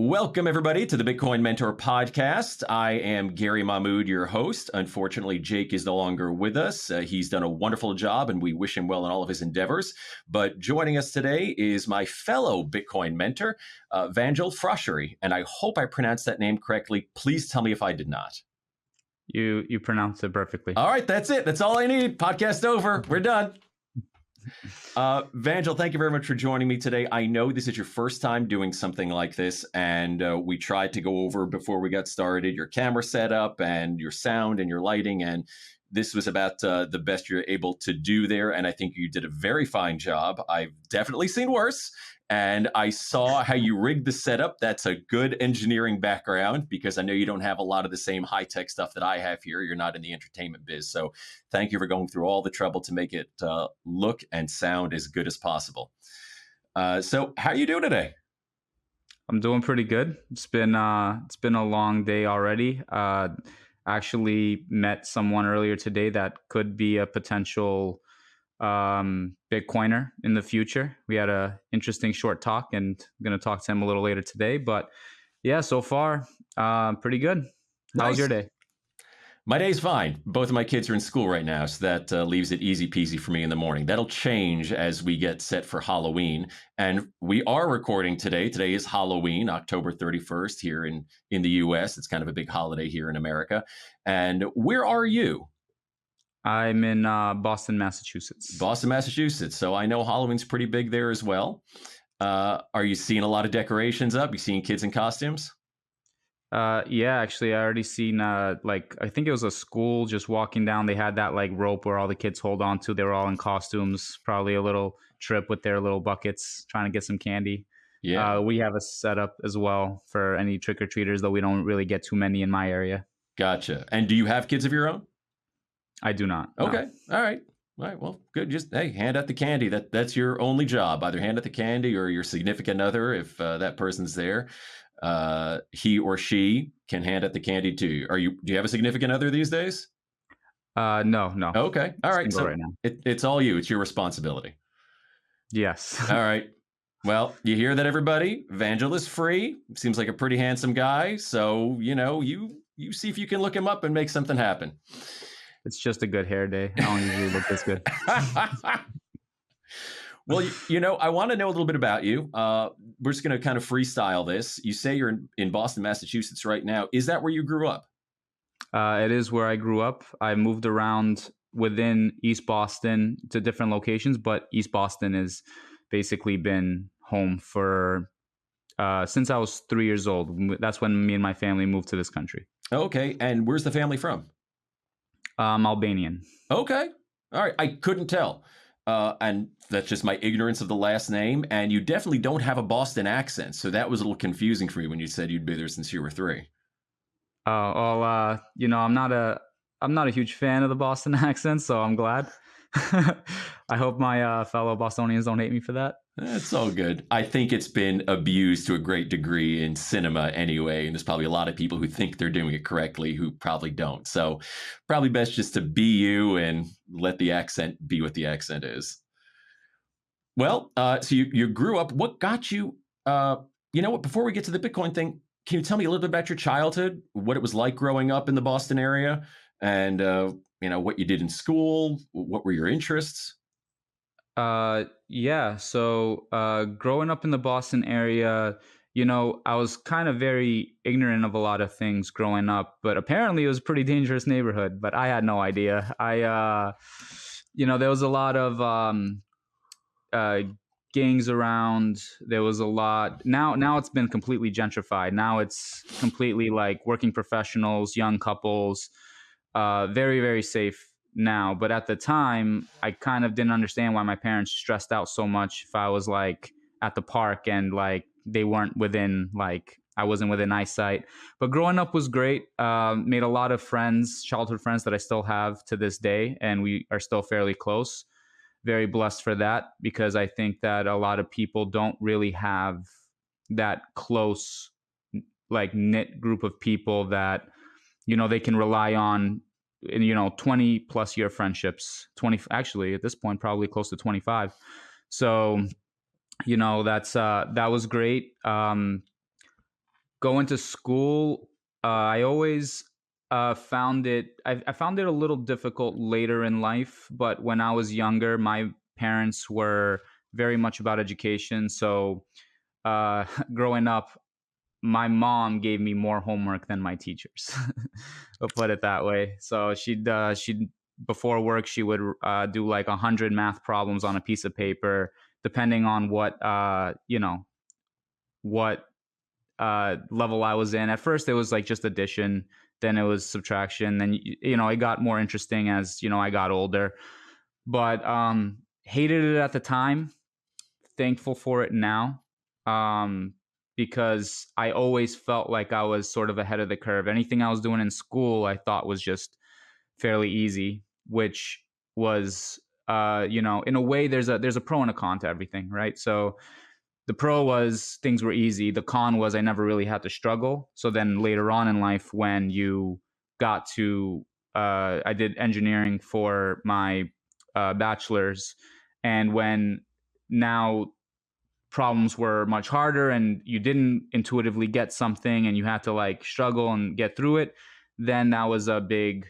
Welcome, everybody, to the Bitcoin Mentor podcast. I am Gary Mahmoud, your host. Unfortunately, Jake is no longer with us. He's done a wonderful job, and we wish him well in all of his endeavors. But joining us today is my fellow Bitcoin mentor, Vangjel Frasheri. And I hope I pronounced that name correctly. Please tell me if I did not. You pronounced it perfectly. All right, that's it. That's all I need. Podcast over. We're done. Vangjel, thank you very much for joining me today. I know this is your first time doing something like this, and we tried to go over before we got started your camera setup and your sound and your lighting, and this was about the best you're able to do there, and I think you did a very fine job. I've definitely seen worse, and I saw how you rigged the setup. That's a good engineering background, because I know you don't have a lot of the same high-tech stuff that I have here. You're not in the entertainment biz, so thank you for going through all the trouble to make it look and sound as good as possible. So how are you doing today? I'm doing pretty good. It's been a long day already. Actually met someone earlier today that could be a potential Bitcoiner in the future. We had a interesting short talk, and I'm going to talk to him a little later today. But yeah, so far, pretty good. Nice. How's your day? My day's fine. Both of my kids are in school right now, so that leaves it easy peasy for me in the morning. That'll change as we get set for Halloween. And we are recording today. Today is Halloween, October 31st here in the US. It's kind of a big holiday here in America. And where are you? I'm in Boston, Massachusetts. Boston, Massachusetts. So I know Halloween's pretty big there as well. Are you seeing a lot of decorations up? You seeing kids in costumes? Yeah, actually, I already seen I think it was a school just walking down. They had that like rope where all the kids hold on to. They were all in costumes, probably a little trip with their little buckets, trying to get some candy. Yeah. We have a setup as well for any trick-or-treaters, though we don't really get too many in my area. Gotcha. And do you have kids of your own? I do not. Okay. No. All right. All right. Well, good. Just, hey, hand out the candy. That's your only job. Either hand out the candy or your significant other, if that person's there. He or she can hand out the candy too. Do you have a significant other these days? No. Okay. All right. Single So right now. It's all you. It's your responsibility. Yes. All right. Well, you hear that, everybody? Vangjel is free. Seems like a pretty handsome guy. So, you see if you can look him up and make something happen. It's just a good hair day. I don't usually look this good. Well, I want to know a little bit about you. We're just going to kind of freestyle this. You say you're in Boston, Massachusetts right now. Is that where you grew up? It is where I grew up. I moved around within East Boston to different locations, but East Boston has basically been home for since I was 3 years old. That's when me and my family moved to this country. Okay. And where's the family from? Albanian. Okay. All right. I couldn't tell. And that's just my ignorance of the last name. And you definitely don't have a Boston accent. So that was a little confusing for me when you said you'd been there since you were 3. I'm not a huge fan of the Boston accent, so I'm glad. I hope my fellow Bostonians don't hate me for that. It's all good. I think it's been abused to a great degree in cinema anyway, and there's probably a lot of people who think they're doing it correctly who probably don't. So probably best just to be you and let the accent be what the accent is. Well, so you grew up. What got you, before we get to the Bitcoin thing, can you tell me a little bit about your childhood, what it was like growing up in the Boston area, and, what you did in school? What were your interests? Yeah. So, growing up in the Boston area, I was kind of very ignorant of a lot of things growing up, but apparently it was a pretty dangerous neighborhood, but I had no idea. There was a lot of, gangs around. There was a lot. Now it's been completely gentrified. Now it's completely like working professionals, young couples, very, very safe now. But at the time, I kind of didn't understand why my parents stressed out so much if I was like at the park and like they weren't within, like I wasn't within eyesight. But growing up was great. Made a lot of friends, childhood friends that I still have to this day, and we are still fairly close. Very blessed for that, because I think that a lot of people don't really have that close, like knit group of people that, they can rely on in, 20 plus year friendships, 20, actually at this point, probably close to 25. So, that was great. Going to school, I always found it. I found it a little difficult later in life, but when I was younger, my parents were very much about education. So, growing up, my mom gave me more homework than my teachers. We'll put it that way. So she'd before work she would do like 100 math problems on a piece of paper, depending on what level I was in. At first, it was like just addition, then it was subtraction, then it got more interesting as I got older. But hated it at the time. Thankful for it now, because I always felt like I was sort of ahead of the curve. Anything I was doing in school, I thought was just fairly easy, which was, in a way, there's a pro and a con to everything, right? So the pro was things were easy. The con was I never really had to struggle. So then later on in life, when you got to, I did engineering for my bachelor's, and when now problems were much harder and you didn't intuitively get something and you had to like struggle and get through it, then that was a big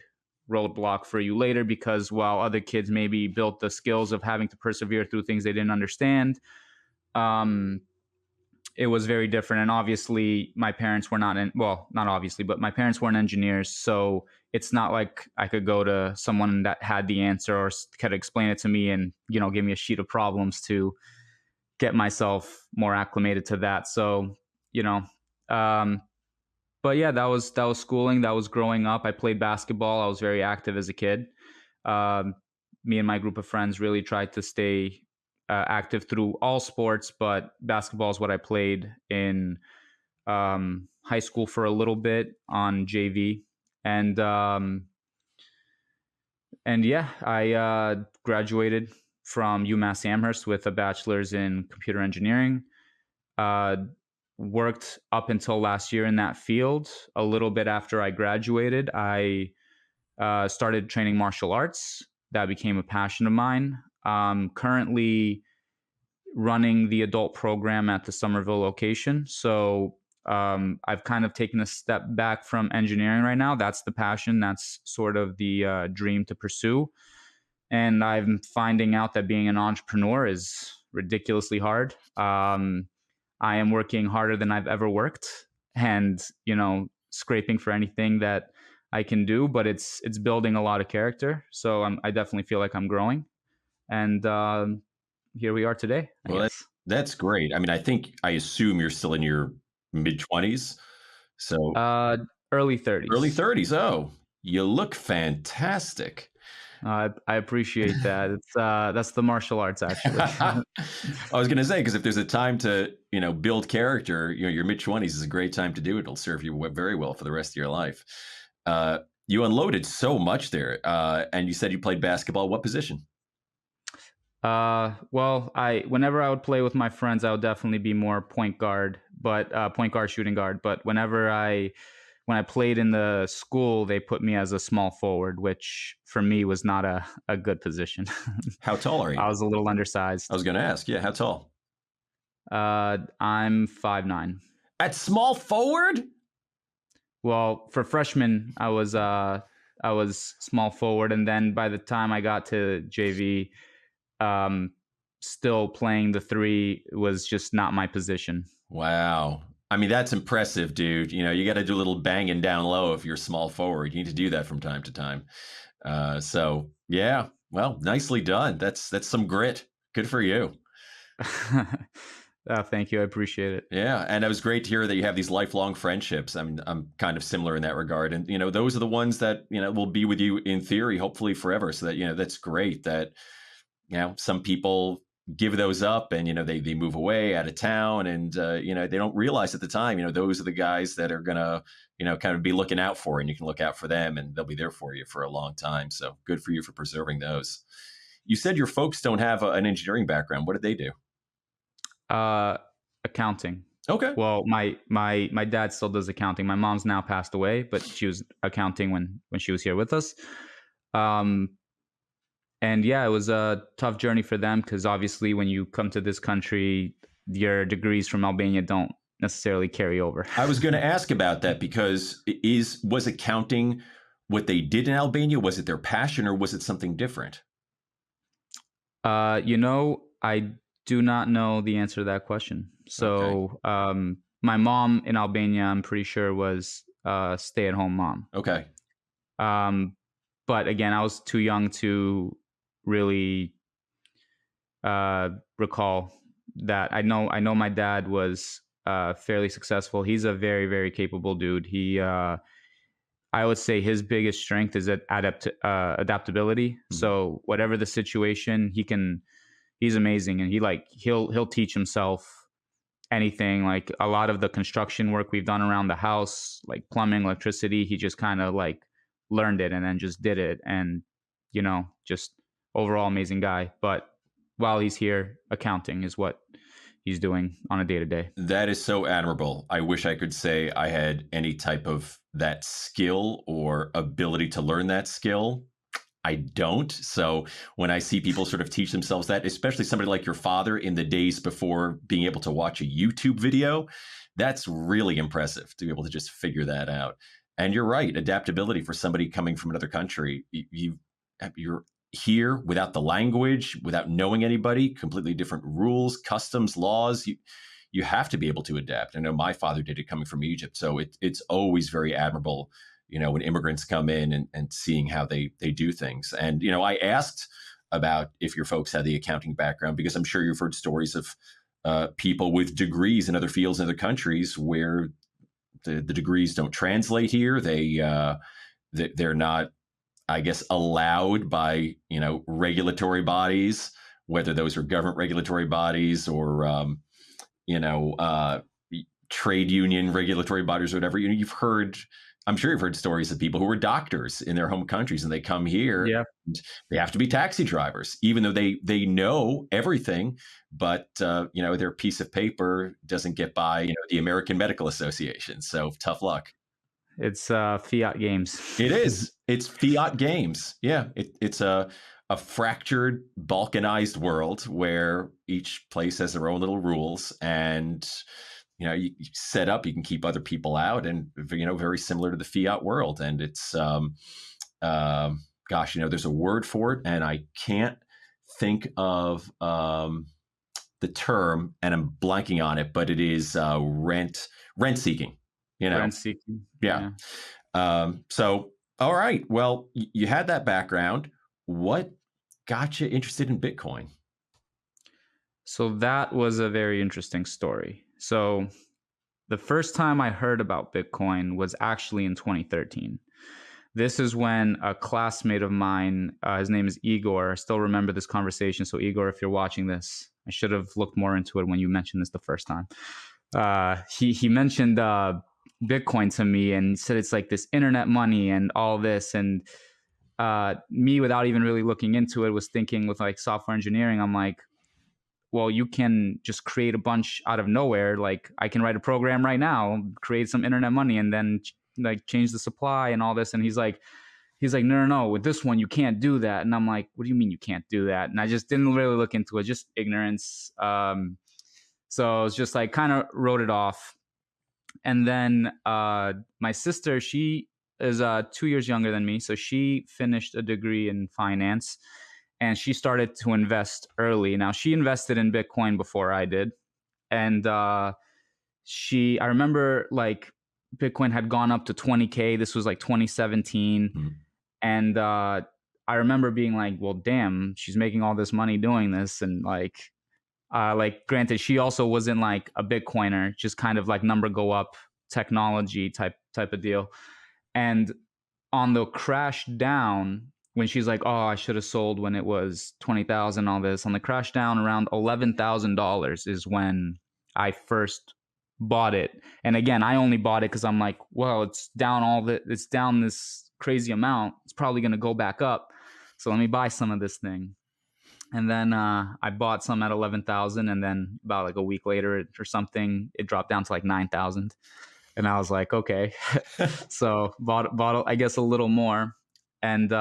roadblock for you later, because while other kids maybe built the skills of having to persevere through things they didn't understand, um, it was very different. And obviously my parents were not obviously, but my parents weren't engineers. So it's not like I could go to someone that had the answer or could explain it to me and, give me a sheet of problems to get myself more acclimated to that. So, you know, um, but yeah, that was schooling. That was growing up. I played basketball. I was very active as a kid. Um, Me and my group of friends really tried to stay active through all sports, but basketball is what I played in high school for a little bit on JV, and yeah, I graduated from UMass Amherst with a bachelor's in computer engineering. Uh, Worked up until last year in that field. A little bit after I graduated, I started training martial arts. That became a passion of mine. Currently running the adult program at the Somerville location. So I've kind of taken a step back from engineering right now. That's the passion. That's sort of the dream to pursue. And I'm finding out that being an entrepreneur is ridiculously hard. I am working harder than I've ever worked, and scraping for anything that I can do. But it's building a lot of character. So I definitely feel like I'm growing, and here we are today, I Well, guess. that's great. I mean, I assume you're still in your mid-20s. So Uh, Early early 30s. 30s. Oh, you look fantastic. I appreciate that. It's that's the martial arts, actually. I was going to say, because if there's a time to, build character, your mid-20s is a great time to do it. It'll serve you very well for the rest of your life. Uh, you unloaded so much there. And you said you played basketball. What position? Well, I whenever I would play with my friends, I would definitely be more point guard, but point guard, shooting guard. But when I played in the school, they put me as a small forward, which for me was not a good position. How tall are you? I was a little I undersized. was going to ask. Yeah, how tall? I'm 5'9". At small forward? Well, for freshman, I was small forward, and then by the time I got to JV, um, still playing the three was just not my position. Wow. I mean, that's impressive, dude. You got to do a little banging down low if you're small forward. You need to do that from time to time. So yeah, well, nicely done. That's some grit. Good for you. Thank you, I appreciate it. Yeah, and it was great to hear that you have these lifelong friendships. I mean, I'm kind of similar in that regard, and those are the ones that will be with you in theory, hopefully forever. So that that's great that some people give those up, and they move away out of town, and they don't realize at the time those are the guys that are gonna kind of be looking out for you, and you can look out for them, and they'll be there for you for a long time. So good for you for preserving those. You said your folks don't have an engineering background. What did they do? Uh, Accounting. Okay. Well, my dad still does accounting. My mom's now passed away, but she was accounting when she was here with us. Um, and yeah, it was a tough journey for them because obviously, when you come to this country, your degrees from Albania don't necessarily carry over. I was going to ask about that because was accounting what they did in Albania? Was it their passion or was it something different? I do not know the answer to that question. Okay. So, my mom in Albania, I'm pretty sure, was a stay-at-home mom. Okay. Um, but again, I was too young to really recall that. I know my dad was fairly successful. He's a very, very capable dude. I would say his biggest strength is adaptability. Mhm. So whatever the situation, he's amazing, and he'll teach himself anything. Like a lot of the construction work we've done around the house, like plumbing, electricity, he just kind of like learned it and then just did it. And just overall amazing guy. But while he's here, accounting is what he's doing on a day to day. That is so admirable. I wish I could say I had any type of that skill or ability to learn that skill. I don't. So when I see people sort of teach themselves that, especially somebody like your father in the days before being able to watch a YouTube video, that's really impressive to be able to just figure that out. And you're right, adaptability for somebody coming from another country. You're here without the language, without knowing anybody, completely different rules, customs, laws. You have to be able to adapt. I know my father did it coming from Egypt, so it's always very admirable, when immigrants come in and seeing how they do things. And I asked about if your folks had the accounting background because I'm sure you've heard stories of people with degrees in other fields in other countries where the degrees don't translate here. They're not, I guess, allowed by regulatory bodies, whether those are government regulatory bodies or you know uh, trade union regulatory bodies or whatever. You've heard, I'm sure you've heard stories of people who were doctors in their home countries and they come here Yeah, and they have to be taxi drivers, even though they know everything, but their piece of paper doesn't get by the American Medical Association. So tough luck. it's fiat games. It is. It's fiat games. Yeah, it's a fractured, balkanized world where each place has their own little rules, and you set up, you can keep other people out, and very similar to the fiat world. And it's gosh, there's a word for it, and I can't think of the term, and I'm blanking on it, but it is rent seeking. Rent seeking. Yeah. Yeah. So, all right. Well, you had that background. What got you interested in Bitcoin? So that was a very interesting story. So the first time I heard about Bitcoin was actually in 2013. This is when a classmate of mine, his name is Igor. I still remember this conversation. So Igor, if you're watching this, I should have looked more into it when you mentioned this the first time. He mentioned Bitcoin to me and said it's like this internet money and all this. And me, without even really looking into it, was thinking with like software engineering, I'm like, well, you can just create a bunch out of nowhere. Like I can write a program right now, create some internet money, and then like change the supply and all this. And he's like, no, with this one you can't do that. And I'm like, what do you mean you can't do that? And I just didn't really look into it, just ignorance. So I was just like kind of wrote it off. And then my sister, she is 2 years younger than me, so she finished a degree in finance, and she started to invest early. Now she invested in Bitcoin before I did, and I remember like Bitcoin had gone up to 20K. This was like 2017, Hmm. and I remember being like, well, damn, she's making all this money doing this, and like granted, she also wasn't like a Bitcoiner, just kind of like number go up technology type of deal. And on the crash down, when she's like, "Oh, I should have sold when it was 20,000," all this, on the crash down around $11,000 is when I first bought it. And again, I only bought it because I'm like, well, it's down this crazy amount. It's probably going to go back up. So let me buy some of this thing. And then I bought some at 11,000, and then about like a week later or something, it dropped down to like 9,000, and I was like, okay, so bought I guess a little more. And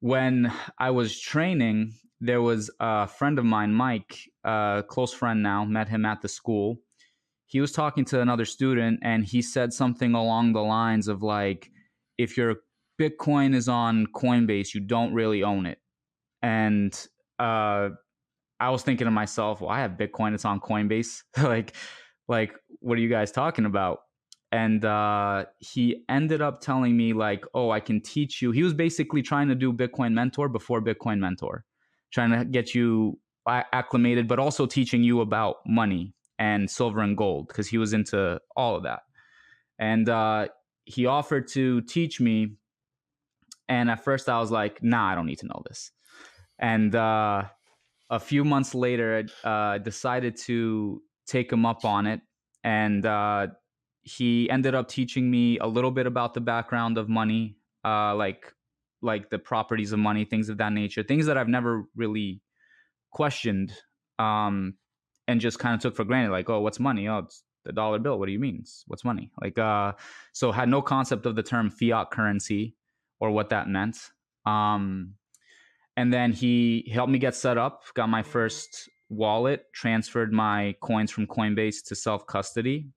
when I was training, there was a friend of mine, Mike, a close friend now, met him at the school. he was talking to another student, and he said something along the lines of like, if your Bitcoin is on Coinbase, you don't really own it. And uh, I was thinking to myself, well, I have Bitcoin, it's on Coinbase. like, what are you guys talking about? And he ended up telling me like, oh, I can teach you. He was basically trying to do Bitcoin Mentor before Bitcoin Mentor, trying to get you acclimated, but also teaching you about money and silver and gold, because he was into all of that. And he offered to teach me. And at first I was like, nah, I don't need to know this. And a few months later, I decided to take him up on it. And he ended up teaching me a little bit about the background of money, like the properties of money, things of that nature, things that I've never really questioned, and just kind of took for granted. Like, oh, what's money? Oh, it's the dollar bill. What do you mean? What's money? Like, so had no concept of the term fiat currency or what that meant. And then he helped me get set up, got my first wallet, transferred my coins from Coinbase to self custody.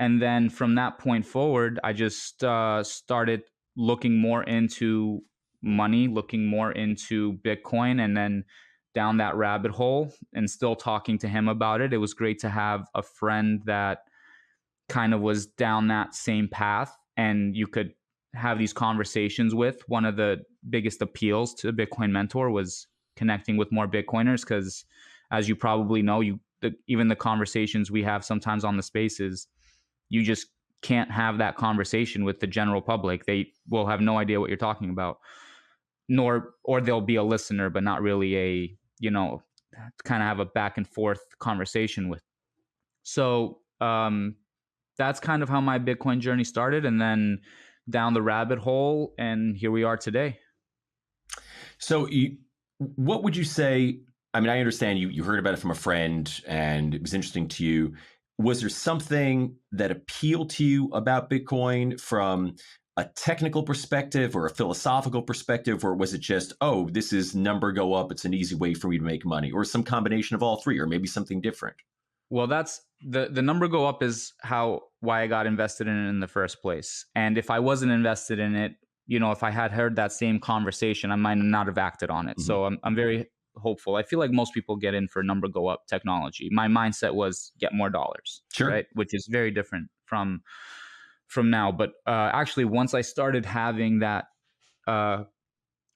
And then from that point forward, I just started looking more into money, looking more into Bitcoin, and then down that rabbit hole and still talking to him about it. It was great to have a friend that kind of was down that same path and you could have these conversations with. One of the biggest appeals to Bitcoin Mentor was connecting with more Bitcoiners, because as you probably know, even the conversations we have sometimes on the spaces, you just can't have that conversation with the general public. They will have no idea what you're talking about, or they'll be a listener, but not really a, kind of have a back and forth conversation with. So that's kind of how my Bitcoin journey started, and then down the rabbit hole, and here we are today. So what would you say? I mean, I understand you heard about it from a friend and it was interesting to you. Was there something that appealed to you about Bitcoin from a technical perspective or a philosophical perspective, or was it just, oh, this is number go up, it's an easy way for me to make money, or some combination of all three, or maybe something different? Well, that's the number go up is why I got invested in it in the first place. And if I wasn't invested in it, if I had heard that same conversation, I might not have acted on it. Mm-hmm. So I'm very hopeful. I feel like most people get in for number go up technology. My mindset was get more dollars, sure, right? Which is very different from now. But actually, once I started having that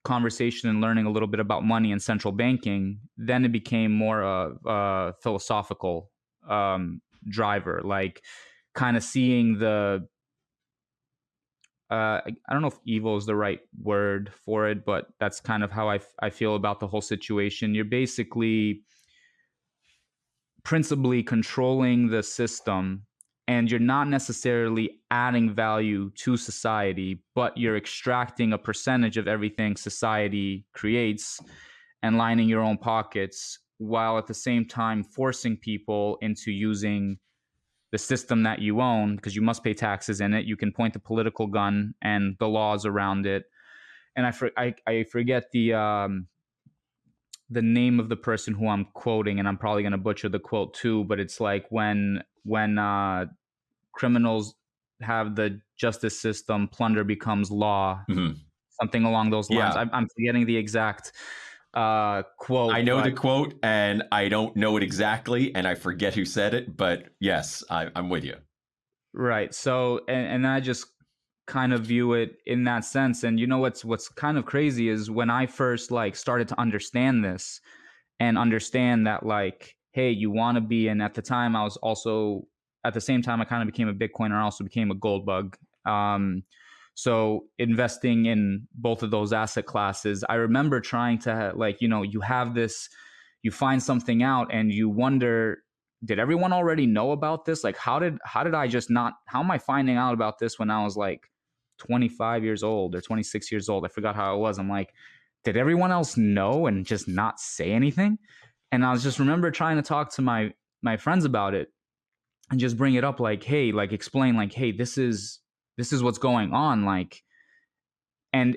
conversation and learning a little bit about money and central banking, then it became more a philosophical driver, like kind of seeing the I don't know if evil is the right word for it, but that's kind of how I feel about the whole situation. You're basically principally controlling the system, and you're not necessarily adding value to society, but you're extracting a percentage of everything society creates and lining your own pockets, while at the same time forcing people into using the system that you own, because you must pay taxes in it. You can point the political gun and the laws around it. And I forget the name of the person who I'm quoting, and I'm probably going to butcher the quote too, but it's like when criminals have the justice system, plunder becomes law, mm-hmm. something along those lines. Yeah. I'm forgetting the exact quote. I know the quote and I don't know it exactly and I forget who said it, but yes, I'm with you. Right. So, and I just kind of view it in that sense. And what's kind of crazy is when I first started to understand this and understand that hey, you want to be, and at the time I was also, at the same time I kind of became a Bitcoiner, I also became a gold bug. So investing in both of those asset classes, I remember trying to you have this, you find something out and you wonder, did everyone already know about this? How did I just not, how am I finding out about this when I was 25 years old or 26 years old? I forgot how it was. I'm like, did everyone else know and just not say anything? And I was just remember trying to talk to my friends about it and just bring it up hey, explain hey, this is what's going on. And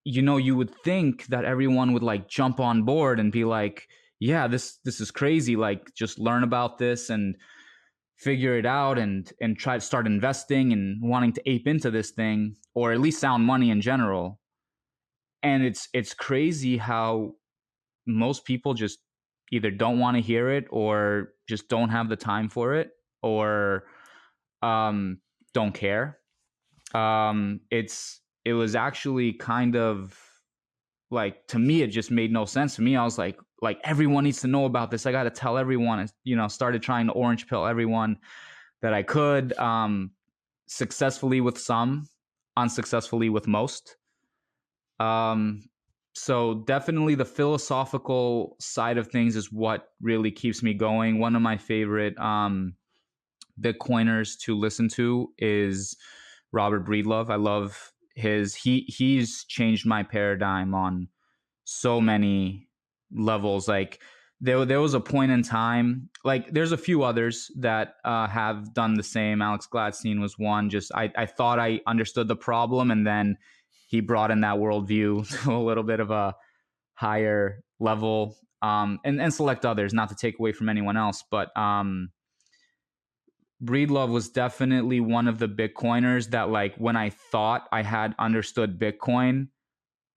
you would think that everyone would jump on board and be yeah, this is crazy. Just learn about this. And figure it out and try to start investing and wanting to ape into this thing, or at least sound money in general. And it's crazy how most people just either don't want to hear it, or just don't have the time for it, or um, don't care. It was actually kind of like, to me, it just made no sense to me. I was like everyone needs to know about this. I got to tell everyone. And, started trying to orange pill everyone that I could. Successfully with some, unsuccessfully with most. Um, so definitely the philosophical side of things is what really keeps me going. One of my favorite Bitcoiners to listen to is Robert Breedlove. I love he's changed my paradigm on so many levels. Like there was a point in time, like there's a few others that have done the same. Alex Gladstein was one. Just I thought I understood the problem, and then he brought in that worldview to a little bit of a higher level. And select others, not to take away from anyone else, but Breedlove was definitely one of the Bitcoiners that, like, when I thought I had understood Bitcoin,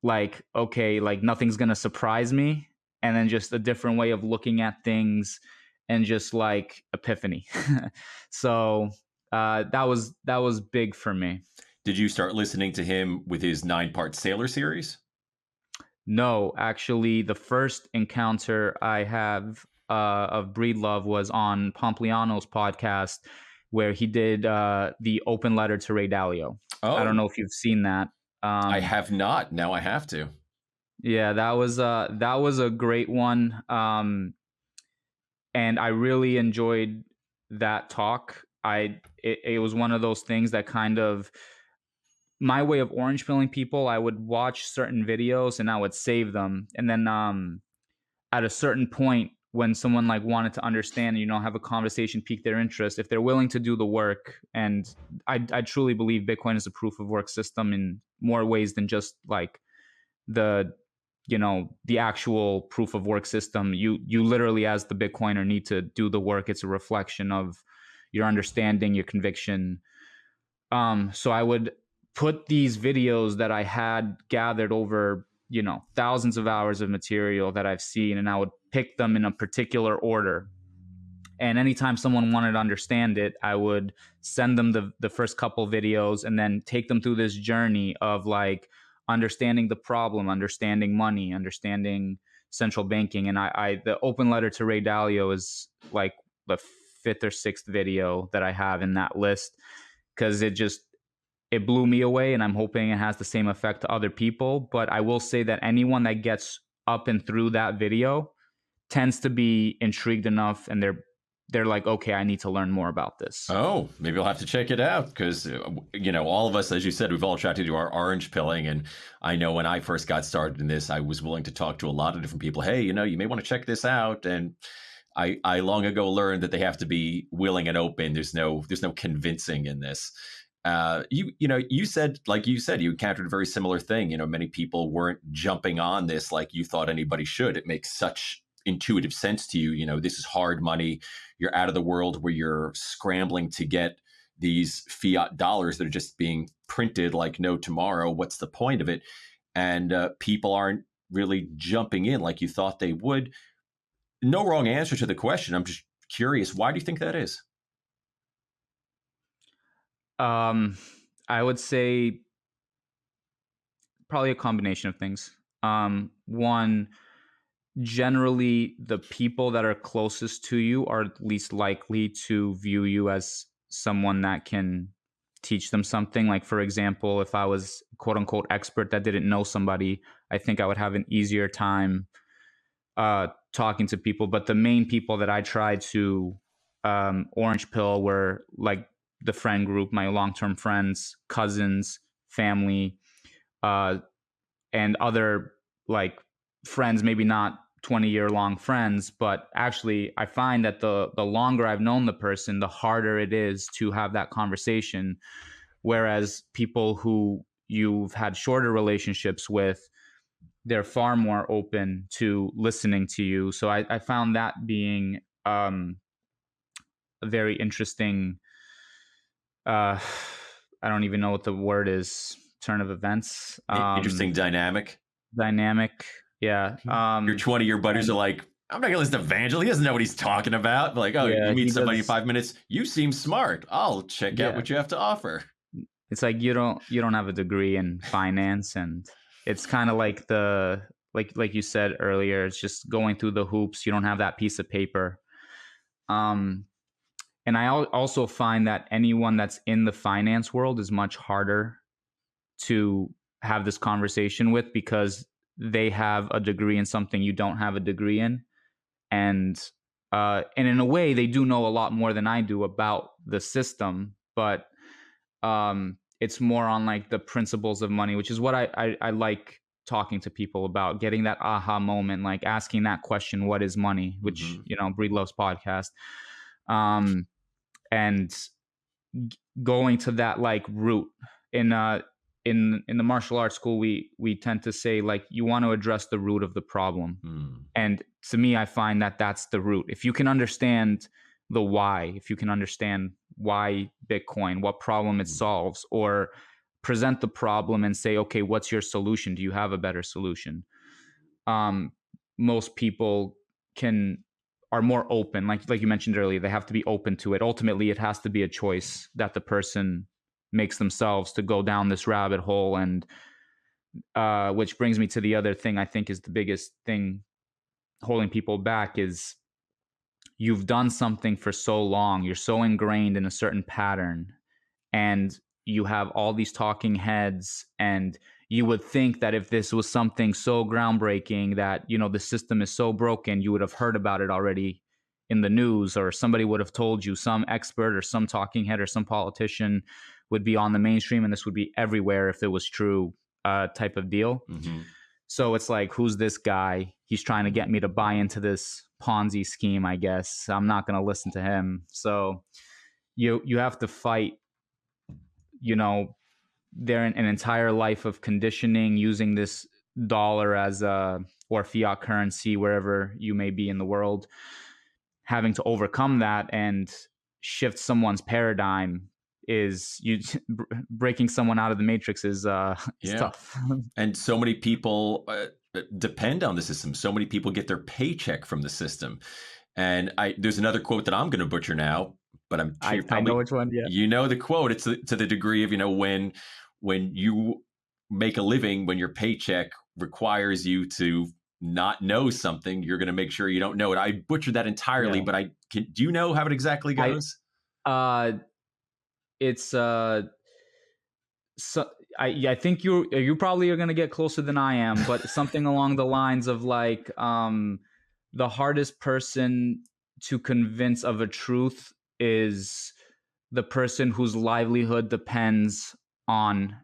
like, okay, like nothing's going to surprise me. And then just a different way of looking at things, and just like epiphany. So that was big for me. Did you start listening to him with his 9-part Sailor series? No, actually, the first encounter I have of Breedlove was on Pompliano's podcast, where he did the open letter to Ray Dalio. I don't Oh, know if you've seen that. I Um, have not. Now I have to. yeah, that was a great one, and I really enjoyed that talk. It was one of those things that kind of, my way of orange pilling people. I would watch certain videos and I would save them, and then at a certain point, when someone like wanted to understand, have a conversation, pique their interest, if they're willing to do the work. And I truly believe Bitcoin is a proof of work system in more ways than just like the the actual proof of work system. You literally, as the Bitcoiner, need to do the work. It's a reflection of your understanding, your conviction. So I would put these videos that I had gathered over, thousands of hours of material that I've seen, and I would pick them in a particular order. And anytime someone wanted to understand it, I would send them the first couple videos, and then take them through this journey of like understanding the problem, understanding money, understanding central banking. And I the open letter to Ray Dalio is like the fifth or sixth video that I have in that list, because it blew me away, and I'm hoping it has the same effect to other people. But I will say that anyone that gets up and through that video tends to be intrigued enough, and they're like, okay, I need to learn more about this. Oh, maybe I'll have to check it out because, all of us, as you said, we've all tried to do our orange pilling. And I know when I first got started in this, I was willing to talk to a lot of different people. Hey, you may want to check this out. And I long ago learned that they have to be willing and open. There's no convincing in this. You said, you encountered a very similar thing. Many people weren't jumping on this like you thought anybody should. It makes such intuitive sense to you. This is hard money. You're out of the world where you're scrambling to get these fiat dollars that are just being printed like no tomorrow. What's the point of it? And people aren't really jumping in like you thought they would. No wrong answer to the question. I'm just curious. Why do you think that is? Um, I would say probably a combination of things. One, generally, the people that are closest to you are least likely to view you as someone that can teach them something. Like, for example, if I was quote unquote expert that didn't know somebody, I think I would have an easier time talking to people. But the main people that I tried to orange pill were like the friend group, my long term friends, cousins, family, uh, and other like friends, maybe not 20-year long friends, but actually I find that the longer I've known the person, the harder it is to have that conversation. Whereas people who you've had shorter relationships with, they're far more open to listening to you. So I found that being a very interesting, I don't even know what the word is, turn of events, Interesting dynamic. dynamic. Yeah. Your 20-year buddies are And like, I'm not gonna listen to Vangjel. He doesn't know what he's talking about. Like, oh, you yeah, meet he somebody in does. 5 minutes. You seem smart. I'll check out Yeah. what you have to offer. It's like you don't have a degree in finance, and it's kind of like like you said earlier, it's just going through the hoops. You don't have that piece of paper. Um and also find that anyone that's in the finance world is much harder to have this conversation with, because they have a degree in something you don't have a degree in, and in a way they do know a lot more than I do about the system, but it's more on like the principles of money, which is what I like talking to people about, getting that aha moment, like asking that question, what is money, which, Hmm. Breedlove's podcast, um and going to that like root. In uh in in the martial arts school, we tend to say like you want to address the root of the problem. Mm. And to me, I find that that's the root. If you can understand the why, if you can understand why Bitcoin, what problem it solves, or present the problem and say, okay, what's your solution? Do you have a better solution? um Most people can are more open, like you mentioned earlier. They have to be open to it. Ultimately, it has to be a choice that the person makes themselves to go down this rabbit hole. And which brings me to the other thing I think is the biggest thing holding people back is you've done something for so long, you're so ingrained in a certain pattern, and you have all these talking heads, and you would think that if this was something so groundbreaking that, the system is so broken, you would have heard about it already in the news, or somebody would have told you, some expert or some talking head or some politician would be on the mainstream, and this would be everywhere if it was true, type of deal. Hmm. So it's like, who's this guy? He's trying to get me to buy into this Ponzi scheme, I guess. I'm not going to listen to him. So you have to fight, you know, an entire life of conditioning, using this dollar as a or fiat currency wherever you may be in the world, having to overcome that and shift someone's paradigm. Is you breaking someone out of the matrix is Yeah. tough. And so many people depend on the system. So many people get their paycheck from the system. And there's another quote that I'm going to butcher now, but I'm sure I you I know probably, which one. Yeah. you know the quote. It's to the degree of, when you make a living, when your paycheck requires you to not know something, you're going to make sure you don't know it. I butchered that entirely, Yeah. but do you know how it exactly I goes? uh it's so I think you probably are going to get closer than I am, but something along the lines of like, the hardest person to convince of a truth is the person whose livelihood depends on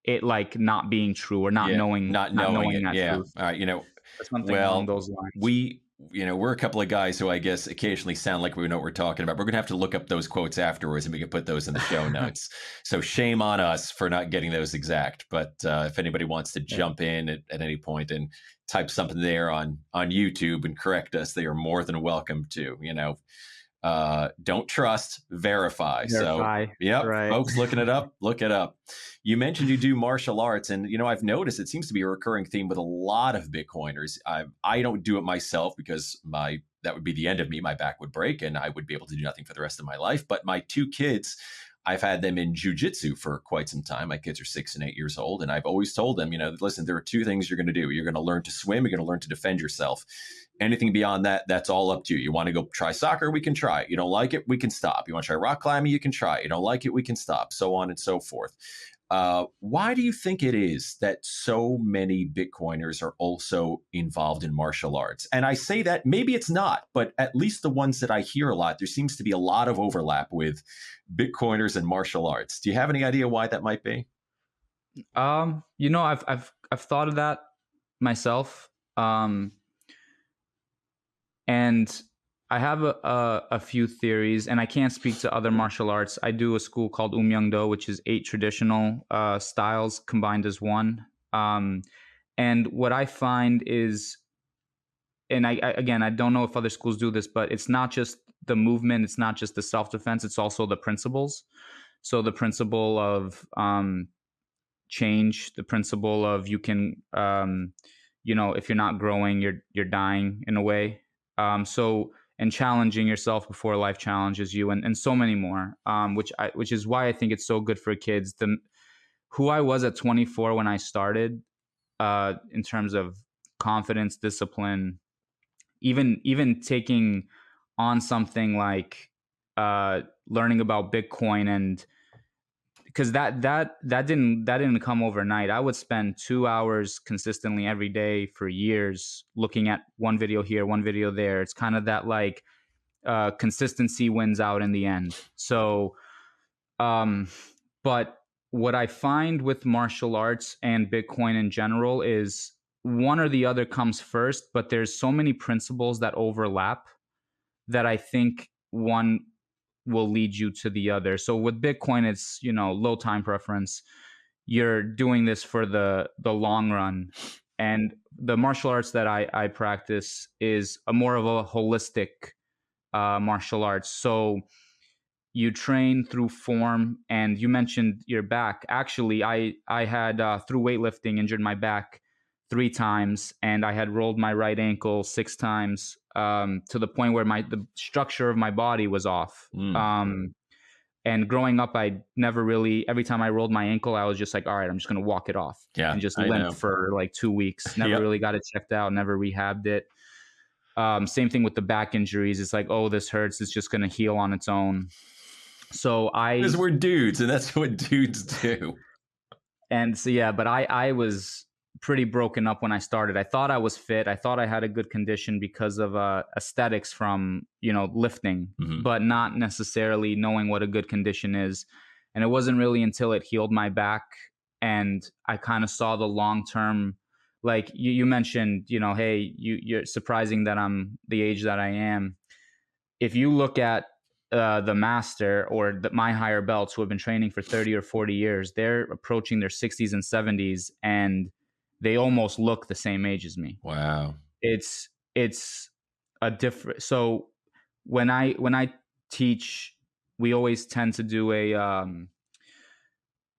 it, like, not being true, or not Yeah, knowing not not knowing knowing it. that Yeah. truth. All right. Or something along Well, those lines. we're a couple of guys who I guess occasionally sound like we know what we're talking about. We're going to have to look up those quotes afterwards, and we can put those in the show notes. So shame on us for not getting those exact. But if anybody wants to Yeah. jump in at any point and type something there on YouTube and correct us, they are more than welcome to. Don't trust, verify. So, Verify. yep, Right. folks, looking it up, look it up. You mentioned you do martial arts, and I've noticed it seems to be a recurring theme with a lot of Bitcoiners. I don't do it myself because that would be the end of me. My back would break, and I would be able to do nothing for the rest of my life. But my two kids, I've had them in jujitsu for quite some time. My kids are 6 and 8 years old, and I've always told them, listen, there are two things you're going to do. You're going to learn to swim. You're going to learn to defend yourself. Anything beyond that, that's all up to you. You want to go try soccer? We can try it. You don't like it? We can stop. You want to try rock climbing? You can try it. You don't like it? We can stop. So on and so forth. Why do you think it is that so many Bitcoiners are also involved in martial arts? And I say that maybe it's not, but at least the ones that I hear a lot, there seems to be a lot of overlap with Bitcoiners and martial arts. Do you have any idea why that might be? I've thought of that myself. And I have a few theories, and I can't speak to other martial arts. I do a school called Do, which is 8 traditional styles combined as one. And what I find is, and again, I don't know if other schools do this, but it's not just the movement, it's not just the self-defense, it's also the principles. So the principle of change, the principle of you can, if you're not growing, you're dying in a way. And challenging yourself before life challenges you, and so many more, which is why I think it's so good for kids. Who I was at 24 when I started, in terms of confidence, discipline, even taking on something like learning about Bitcoin, and because that didn't come overnight. I would spend 2 hours consistently every day for years looking at one video here, one video there. It's kind of that like consistency wins out in the end. So, but what I find with martial arts and Bitcoin in general is one or the other comes first, but there's so many principles that overlap that I think one will lead you to the other. So with Bitcoin, it's, low time preference. You're doing this for the long run. And the martial arts that I practice is a more of a holistic martial arts. So you train through form, and you mentioned your back. Actually, I had through weightlifting injured my back 3 times, and I had rolled my right ankle 6 times, to the point where the structure of my body was off. And growing up, I never really, every time I rolled my ankle, I was just like, all right, I'm just going to walk it off, and just limp for like 2 weeks. Never really got it checked out, never rehabbed it. Same thing with the back injuries. It's like, oh, this hurts, it's just going to heal on its own. So because we're dudes, and that's what dudes do. And so, yeah, but I was pretty broken up when I started. I thought I was fit. I thought I had a good condition because of aesthetics from, lifting, but not necessarily knowing what a good condition is. And it wasn't really until it healed my back and I kind of saw the long-term, like you mentioned, hey, you're surprising that I'm the age that I am. If you look at the master or my higher belts who have been training for 30 or 40 years, they're approaching their 60s and 70s, and they almost look the same age as me. Wow. It's a different. So when I teach, we always tend to do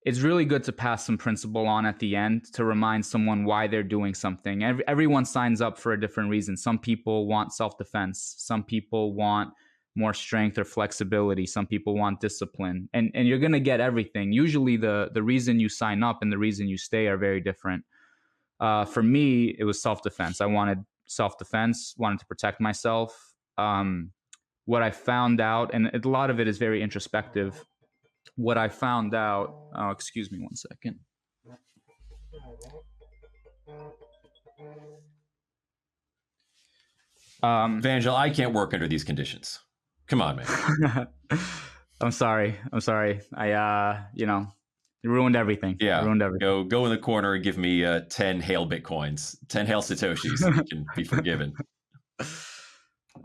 it's really good to pass some principle on at the end to remind someone why they're doing something. Everyone signs up for a different reason. Some people want self-defense. Some people want more strength or flexibility. Some people want discipline, and you're going to get everything. Usually the reason you sign up and the reason you stay are very different. For me, it was self-defense. I wanted self-defense, wanted to protect myself. What I found out, and a lot of it is very introspective. What I found out, excuse me 1 second. Vangjel, I can't work under these conditions. Come on, man. I'm sorry. I, it ruined everything. Yeah. It ruined everything. Go in the corner and give me 10 hail Bitcoins, 10 hail Satoshis, so you can be forgiven.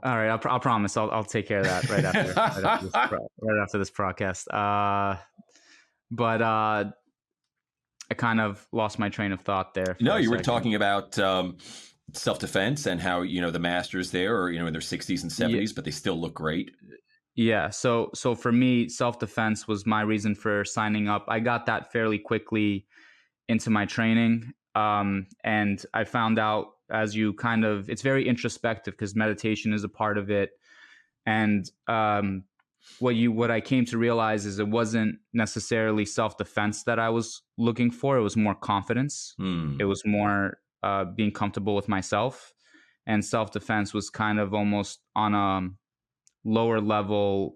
All right. I'll promise. I'll take care of that right after this podcast. But I kind of lost my train of thought there. No, you were talking about self-defense and how, the masters there are, in their 60s and 70s, but they still look great. Yeah. So for me, self-defense was my reason for signing up. I got that fairly quickly into my training. And I found out it's very introspective because meditation is a part of it. And what I came to realize is it wasn't necessarily self-defense that I was looking for. It was more confidence. It was more being comfortable with myself. And self-defense was kind of almost on a lower level.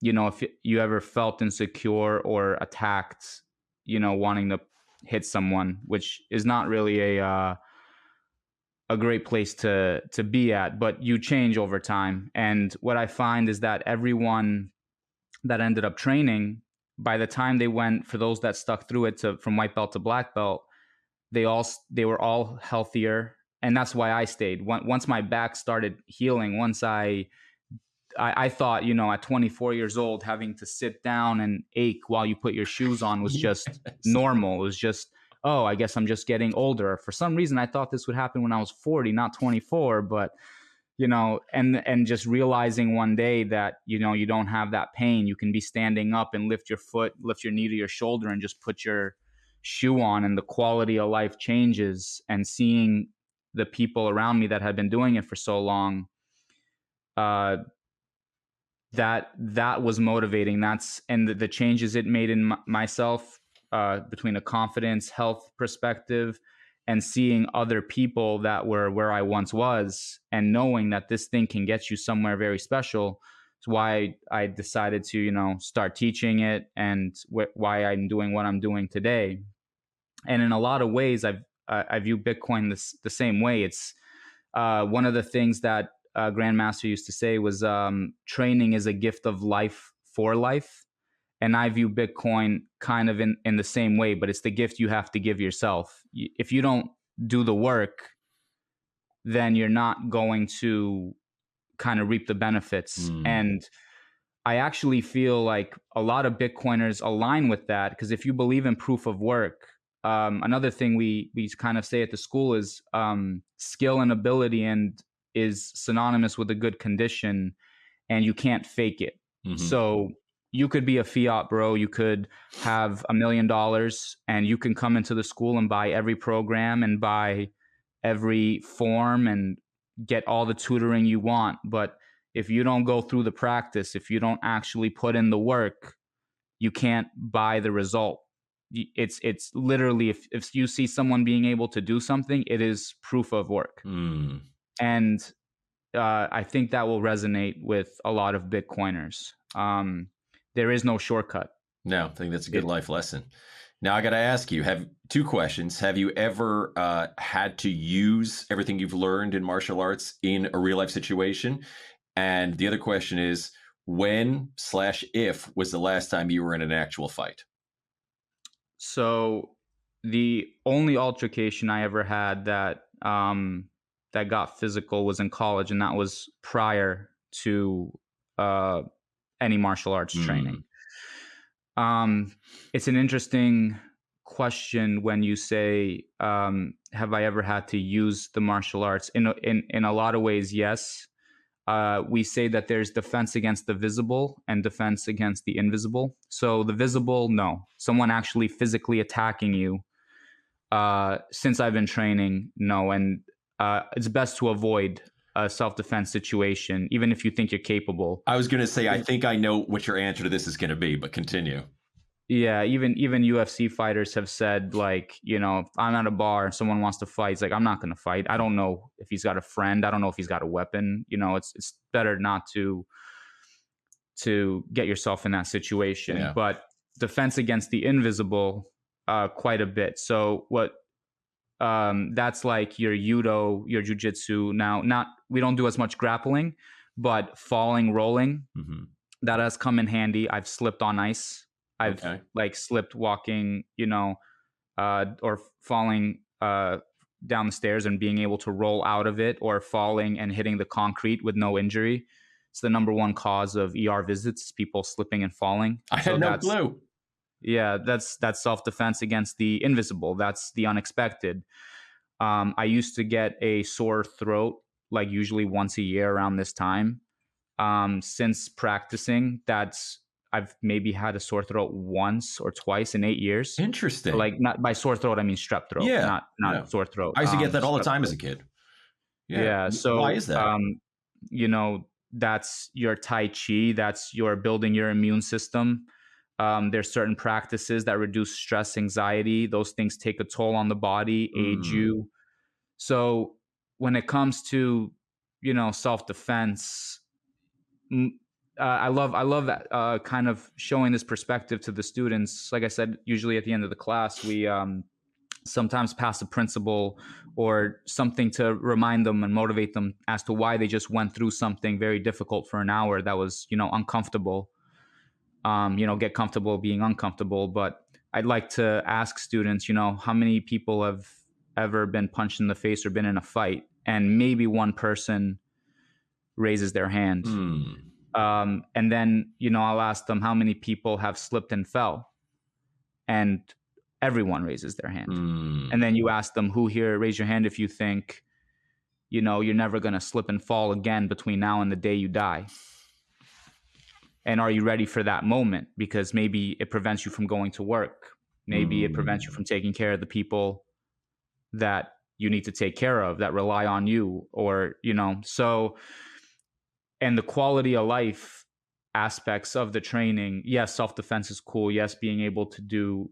If you ever felt insecure or attacked, wanting to hit someone, which is not really a great place to be at, but you change over time. And what I find is that everyone that ended up training, by the time they went, for those that stuck through it from white belt to black belt, they were all healthier. And that's why I stayed. Once my back started healing, once I thought, at 24 years old, having to sit down and ache while you put your shoes on was just normal. It was just, oh, I guess I'm just getting older. For some reason, I thought this would happen when I was 40, not 24. But, and just realizing one day that, you don't have that pain. You can be standing up and lift your knee to your shoulder and just put your shoe on, and the quality of life changes. And seeing the people around me that had been doing it for so long, uh, that was motivating. And the changes it made in myself, between a confidence, health perspective, and seeing other people that were where I once was, and knowing that this thing can get you somewhere very special. It's why I decided to, start teaching it, and why I'm doing what I'm doing today. And in a lot of ways, I view Bitcoin the same way. It's one of the things that Grandmaster used to say was, training is a gift of life for life. And I view Bitcoin kind of in the same way, but it's the gift you have to give yourself. If you don't do the work, then you're not going to kind of reap the benefits. And I actually feel like a lot of Bitcoiners align with that, because if you believe in proof of work, another thing we kind of say at the school is, skill and ability and is synonymous with a good condition, and you can't fake it. So you could be a fiat bro. You could have $1 million, and you can come into the school and buy every program and buy every form and get all the tutoring you want. But if you don't go through the practice, if you don't actually put in the work, you can't buy the result. It's literally, if you see someone being able to do something, it is proof of work. And I think that will resonate with a lot of Bitcoiners. There is no shortcut. No, I think that's a good life lesson. Now I got to ask you, have two questions. Have you ever had to use everything you've learned in martial arts in a real life situation? And the other question is, when/if was the last time you were in an actual fight? So the only altercation I ever had that got physical was in college, and that was prior to any martial arts training. It's an interesting question when you say, have I ever had to use the martial arts? In a lot of ways, yes. We say that there's defense against the visible and defense against the invisible. So the visible, no. Someone actually physically attacking you, since I've been training, no. And it's best to avoid a self-defense situation, even if you think you're capable. I was going to say, I think I know what your answer to this is going to be, but continue. Yeah, even UFC fighters have said, like, if I'm at a bar and someone wants to fight, it's like, I'm not going to fight. I don't know if he's got a friend. I don't know if he's got a weapon. It's better not to get yourself in that situation. Yeah. But defense against the invisible, quite a bit. So what that's like your judo, your jujitsu. Now, we don't do as much grappling, but falling, rolling, that has come in handy. I've slipped on ice. I've slipped walking, or falling down the stairs and being able to roll out of it, or falling and hitting the concrete with no injury. It's the number one cause of ER visits, people slipping and falling. I had no clue. Yeah, that's self-defense against the invisible. That's the unexpected. I used to get a sore throat, like usually once a year around this time. Since practicing, I've maybe had a sore throat once or twice in 8 years. Interesting. Like, not by sore throat, I mean strep throat. Yeah, not sore throat. I used to get that all the time as a kid. Yeah. So why is that? That's your Tai Chi. That's your building your immune system. There's certain practices that reduce stress, anxiety. Those things take a toll on the body, age you. So when it comes to, self-defense, I love that, kind of showing this perspective to the students. Like I said, usually at the end of the class, we sometimes pass a principle or something to remind them and motivate them as to why they just went through something very difficult for an hour that was, uncomfortable. Get comfortable being uncomfortable. But I'd like to ask students, how many people have ever been punched in the face or been in a fight, and maybe one person raises their hand. And then, I'll ask them how many people have slipped and fell, and everyone raises their hand. And then you ask them, who here, raise your hand if you think you're never going to slip and fall again between now and the day you die. And are you ready for that moment? Because maybe it prevents you from going to work. Maybe it prevents you Mm. from taking care of the people that you need to take care of, that rely on you, or, so, and the quality of life aspects of the training. Yes, self-defense is cool. Yes, being able to do,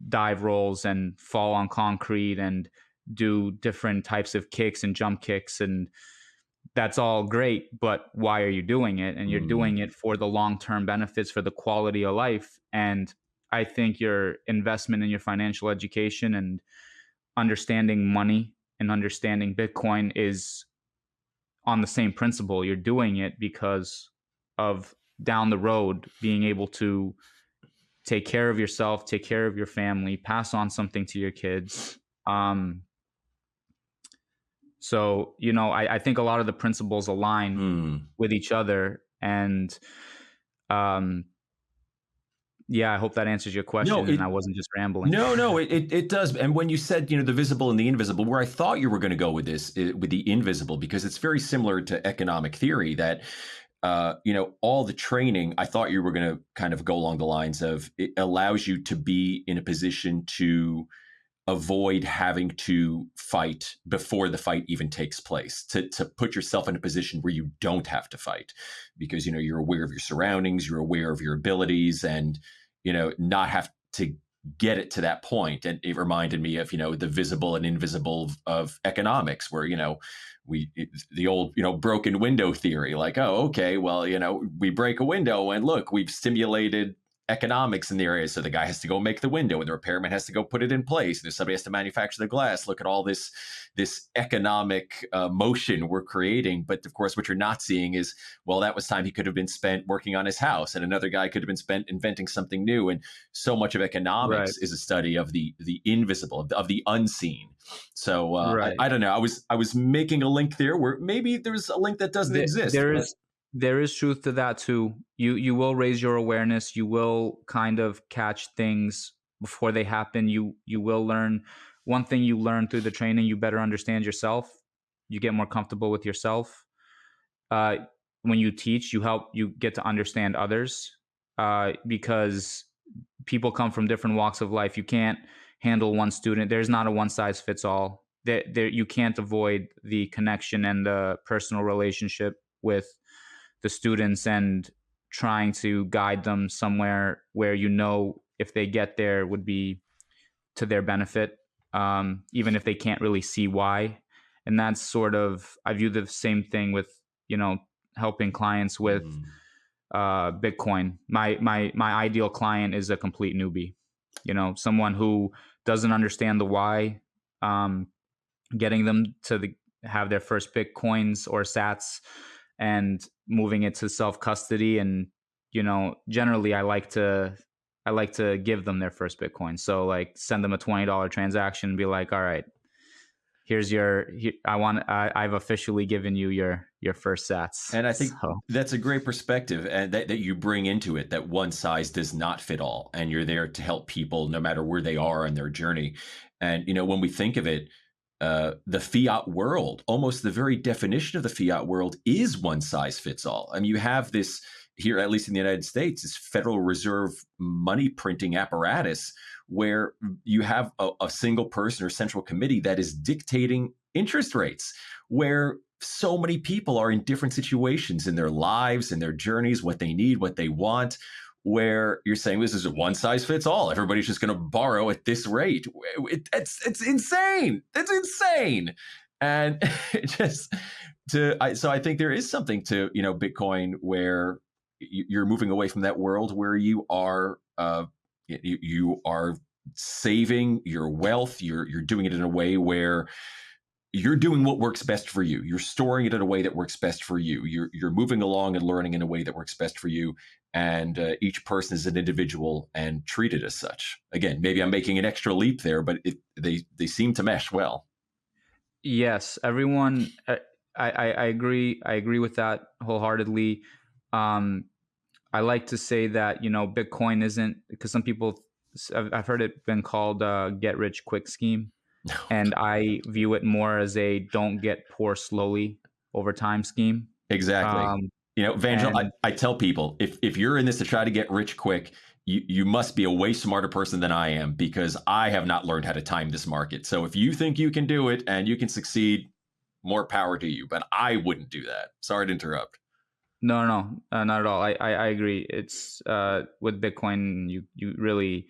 dive rolls and fall on concrete and do different types of kicks and jump kicks, and that's all great, but why are you doing it? And you're doing Mm. it for the long-term benefits, for the quality of life. And I think your investment in your financial education and understanding money and understanding Bitcoin is on the same principle. You're doing it because of down the road being able to take care of yourself, take care of your family, pass on something to your kids. Um, I think a lot of the principles align Mm. with each other. And um, yeah, I hope that answers your No, question and I it wasn't just rambling. no, it does. And when you said, the visible and the invisible, where I thought you were going to go with this, with the invisible, because it's very similar to economic theory that, all the training, I thought you were going to kind of go along the lines of it allows you to be in a position to avoid having to fight before the fight even takes place, to put yourself in a position where you don't have to fight because you're aware of your surroundings, you're aware of your abilities, and not have to get it to that point. And it reminded me of the visible and invisible of economics, where the old broken window theory, like, oh, okay, well, we break a window and look, we've stimulated economics in the area. So the guy has to go make the window, and the repairman has to go put it in place. There's somebody has to manufacture the glass. Look at all this economic motion we're creating. But of course, what you're not seeing is, well, that was time he could have been spent working on his house, and another guy could have been spent inventing something new. And so much of Right. economics is a study of the invisible, of the unseen. So Right. I don't know. I was making a link there where maybe there's a link that doesn't There, exist, there but is there is truth to that too. You will raise your awareness. You will kind of catch things before they happen. You will learn one thing you learn through the training. You better understand yourself. You get more comfortable with yourself. Uh, when you teach, you get to understand others because people come from different walks of life. You can't handle one student. There's not a one size fits all. You can't avoid the connection and the personal relationship with the students and trying to guide them somewhere where if they get there would be to their benefit, even if they can't really see why. And that's sort of, I view the same thing with, you know, helping clients with mm, Bitcoin. My ideal client is a complete newbie, someone who doesn't understand the why, um, getting them to have their first Bitcoins or sats and moving it to self custody. And, generally I like to give them their first Bitcoin. So like send them a $20 transaction and be like, all right, I've officially given you your first sats. and I think So that's a great perspective, and that you bring into it, that one size does not fit all, and you're there to help people no matter where they are on their journey. And when we think of it, the fiat world, almost the very definition of the fiat world is one size fits all. I mean, you have this here, at least in the United States, this Federal Reserve money printing apparatus where you have a single person or central committee that is dictating interest rates, where so many people are in different situations in their lives and their journeys, what they need, what they want, where you're saying this is a one size fits all. Everybody's just going to borrow at this rate. It's insane. That's insane. And just so I think there is something to Bitcoin where you're moving away from that world where you are saving your wealth. You're doing it in a way where you're doing what works best for you. You're storing it in a way that works best for you. You're moving along and learning in a way that works best for you. And each person is an individual and treated as such. Again, maybe I'm making an extra leap there, but they seem to mesh well. yes, everyone. I agree. I agree with that wholeheartedly. Um, I like to say that Bitcoin isn't, because some people, I've heard it been called a get rich quick scheme. And I view it more as a don't get poor slowly over time scheme. Exactly. Um, Vangel, and I tell people, if you're in this to try to get rich quick, you must be a way smarter person than I am, because I have not learned how to time this market. So if you think you can do it and you can succeed, more power to you. But I wouldn't do that. Sorry to interrupt. no, not at all. I agree. It's with Bitcoin, you really,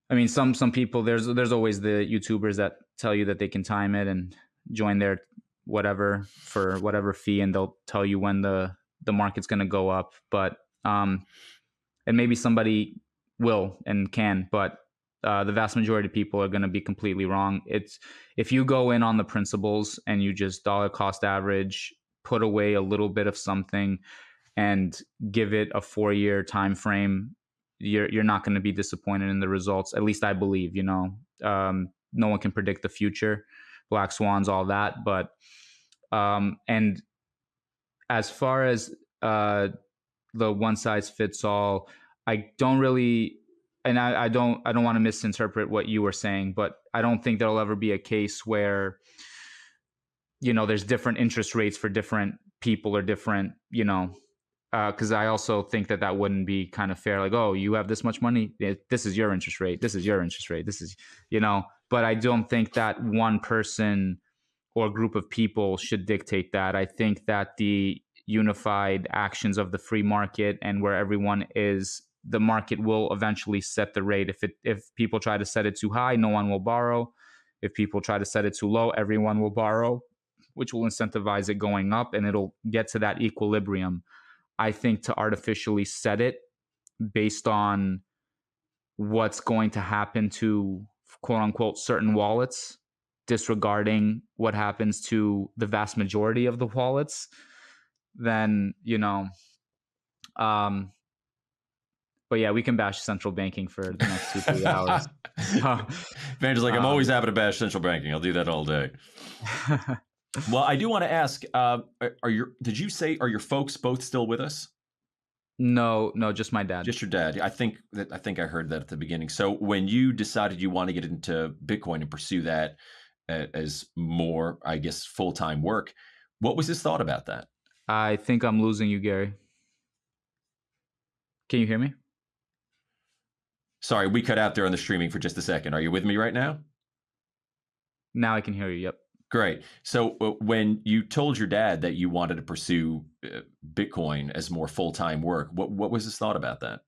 I mean, some people, there's always the YouTubers that tell you that they can time it and join their whatever for whatever fee, and they'll tell you when the market's going to go up. But and maybe somebody will and can, but the vast majority of people are going to be completely wrong. It's if you go in on the principles and you just dollar cost average, put away a little bit of something, and give it a 4-year time frame, you're not going to be disappointed in the results. At least I believe. No one can predict the future, black swans, all that. But and as far as the one size fits all, I don't really, and I don't want to misinterpret what you were saying, but I don't think there'll ever be a case where there's different interest rates for different people or different because I also think that wouldn't be kind of fair. Like, oh, you have this much money, this is your interest rate, this is your interest rate, this is But I don't think that one person or group of people should dictate that. I think that the unified actions of the free market and where everyone is, the market will eventually set the rate. If people try to set it too high, no one will borrow. If people try to set it too low, everyone will borrow, which will incentivize it going up, and it'll get to that equilibrium. I think to artificially set it based on what's going to happen to quote unquote certain wallets, disregarding what happens to the vast majority of the wallets, then um but yeah, we can bash central banking for the next 2-3 hours. So Vangel's like, I'm always um happy to bash central banking. I'll do that all day. Well, I do want to ask, did you say, are your folks both still with us? no, just my dad. Just your dad. I think I heard that at the beginning. So when you decided you want to get into Bitcoin and pursue that as more, I guess, full-time work, what was his thought about that? I think I'm losing you, Gary. Can you hear me? Sorry, we cut out there on the streaming for just a second. Are you with me right now? Now I can hear you. Yep. Great. So when you told your dad that you wanted to pursue Bitcoin as more full-time work, what was his thought about that?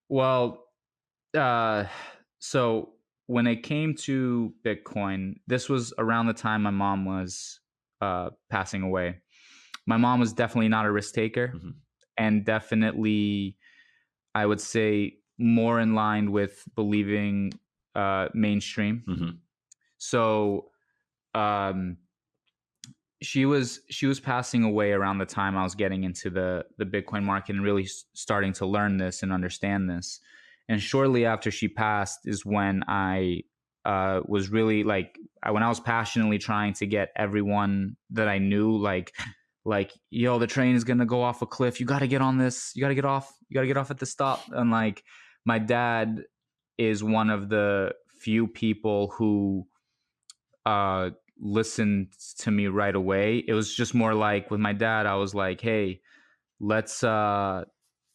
Well, so when it came to Bitcoin, this was around the time my mom was passing away. My mom was definitely not a risk taker, Mhm. and definitely, I would say, more in line with believing mainstream. Mhm. So um, she was passing away around the time I was getting into the Bitcoin market and really starting to learn this and understand this. And shortly after she passed is when I was really when I was passionately trying to get everyone that I knew yo, the train is gonna go off a cliff. You got to get on this. You got to get off. You got to get off at the stop. And my dad is one of the few people who uh listened to me right away. It was just more like with my dad, I was like, hey, let's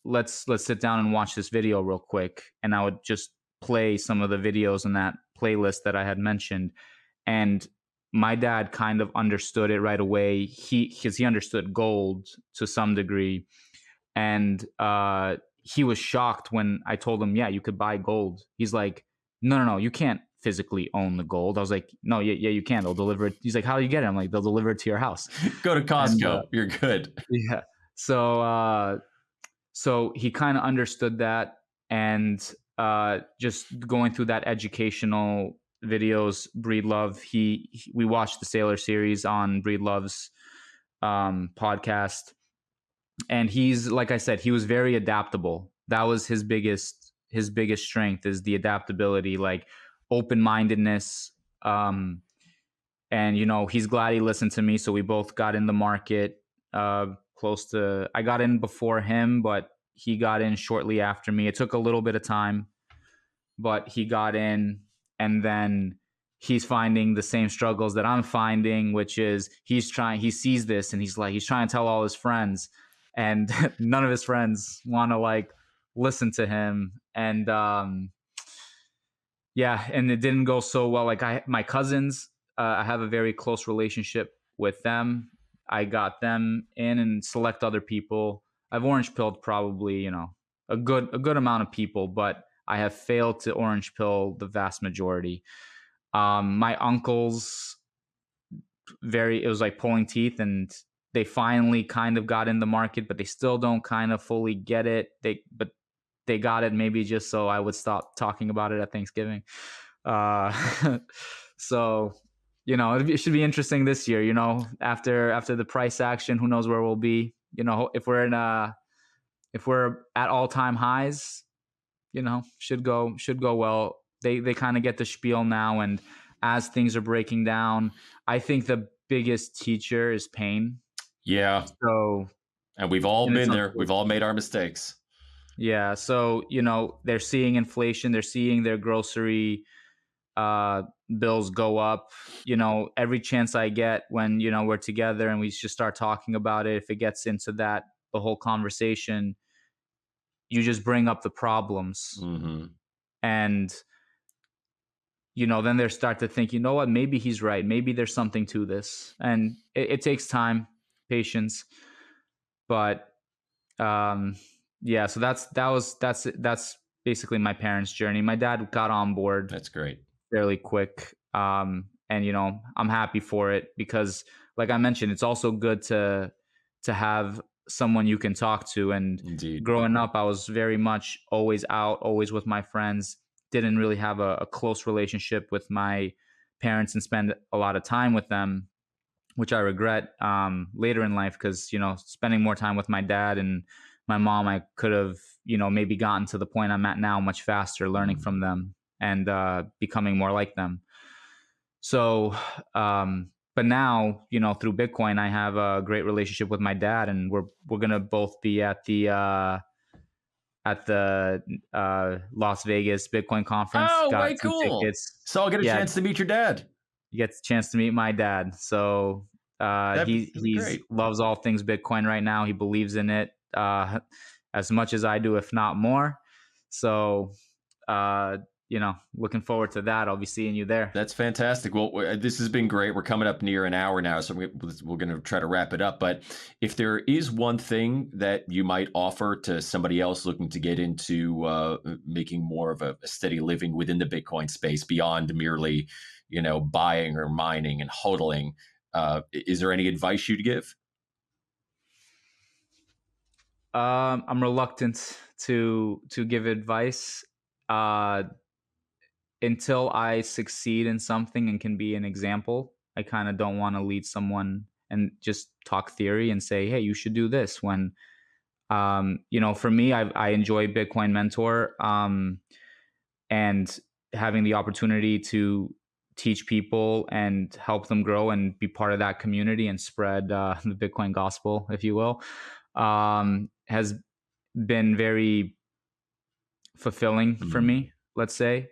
let's sit down and watch this video real quick. And I would just play some of the videos in that playlist that I had mentioned. And my dad kind of understood it right away. He understood gold to some degree. And he was shocked when I told him, yeah, you could buy gold. He's like, no, you can't physically own the gold. I was like, no, yeah, you can. They'll deliver it. He's like, how do you get it? I'm like, they'll deliver it to your house. Go to And Costco. You're good. yeah, so he kind of understood that, and just going through that educational videos, Breedlove. We watched the Sailor series on Breedlove's podcast, and he's, like I said, he was very adaptable. That was his biggest strength, is the adaptability, like open-mindedness. And he's glad he listened to me, so we both got in the market. Close to, I got in before him, but he got in shortly after me. It took a little bit of time, but he got in. and then he's finding the same struggles that I'm finding, which is he sees this and he's trying to tell all his friends, and none of his friends want to like listen to him. And yeah, and it didn't go so well. Like my cousins, I have a very close relationship with them. I got them in and select other people. I've orange pilled probably, a good amount of people, but I have failed to orange pill the vast majority. My uncles, it was like pulling teeth, and they finally kind of got in the market, but they still don't kind of fully get it. But they got it maybe just so I would stop talking about it at Thanksgiving. So, it should be interesting this year. After the price action, who knows where we'll be? If we're at all time highs, should go well. They kind of get the spiel now, and as things are breaking down, I think the biggest teacher is pain. Yeah. So, and we've all been there. We've all made our mistakes. Yeah. So, they're seeing inflation, they're seeing their grocery bills go up. Every chance I get when, we're together and we just start talking about it, if it gets into the whole conversation, you just bring up the problems. Mm-hmm. And, then they start to think, what, maybe he's right. Maybe there's something to this. And it takes time, patience. But, yeah, so that's basically my parents' journey. My dad got on board. That's great. Fairly quick. And I'm happy for it because, like I mentioned, it's also good to have someone you can talk to. And Indeed. Growing up, I was very much always out, always with my friends. Didn't really have a close relationship with my parents and spend a lot of time with them, which I regret later in life because, spending more time with my dad and my mom, I could have, maybe gotten to the point I'm at now much faster, learning from them and becoming more like them. So, but now, through Bitcoin, I have a great relationship with my dad, and we're gonna both be at the Las Vegas Bitcoin conference. Oh, Got way some cool! tickets. So I'll get a chance to meet your dad. You get the chance to meet my dad. So he great. Loves all things Bitcoin right now. He believes in it as much as I do, if not more. So, looking forward to that. I'll be seeing you there. That's fantastic. Well, this has been great. We're coming up near an hour now, so we're going to try to wrap it up. But if there is one thing that you might offer to somebody else looking to get into making more of a steady living within the Bitcoin space beyond merely, buying or mining and hodling, is there any advice you'd give? I'm reluctant to give advice until I succeed in something and can be an example. I kind of don't want to lead someone and just talk theory and say, hey, you should do this. When, for me, I enjoy Bitcoin Mentor and having the opportunity to teach people and help them grow and be part of that community and spread the Bitcoin gospel, if you will, has been very fulfilling for me, let's say.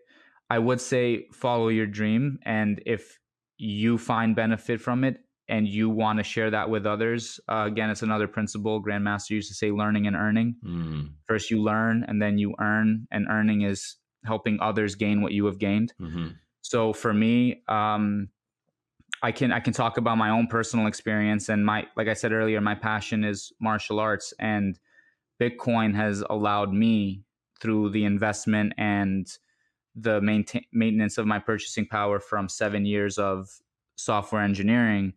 I would say follow your dream. And if you find benefit from it and you want to share that with others, again, it's another principle. Grandmaster used to say learning and earning. First you learn and then you earn, and earning is helping others gain what you have gained. So for me, I can talk about my own personal experience, and like I said earlier, my passion is martial arts, and Bitcoin has allowed me, through the investment and the maintenance of my purchasing power from 7 years of software engineering,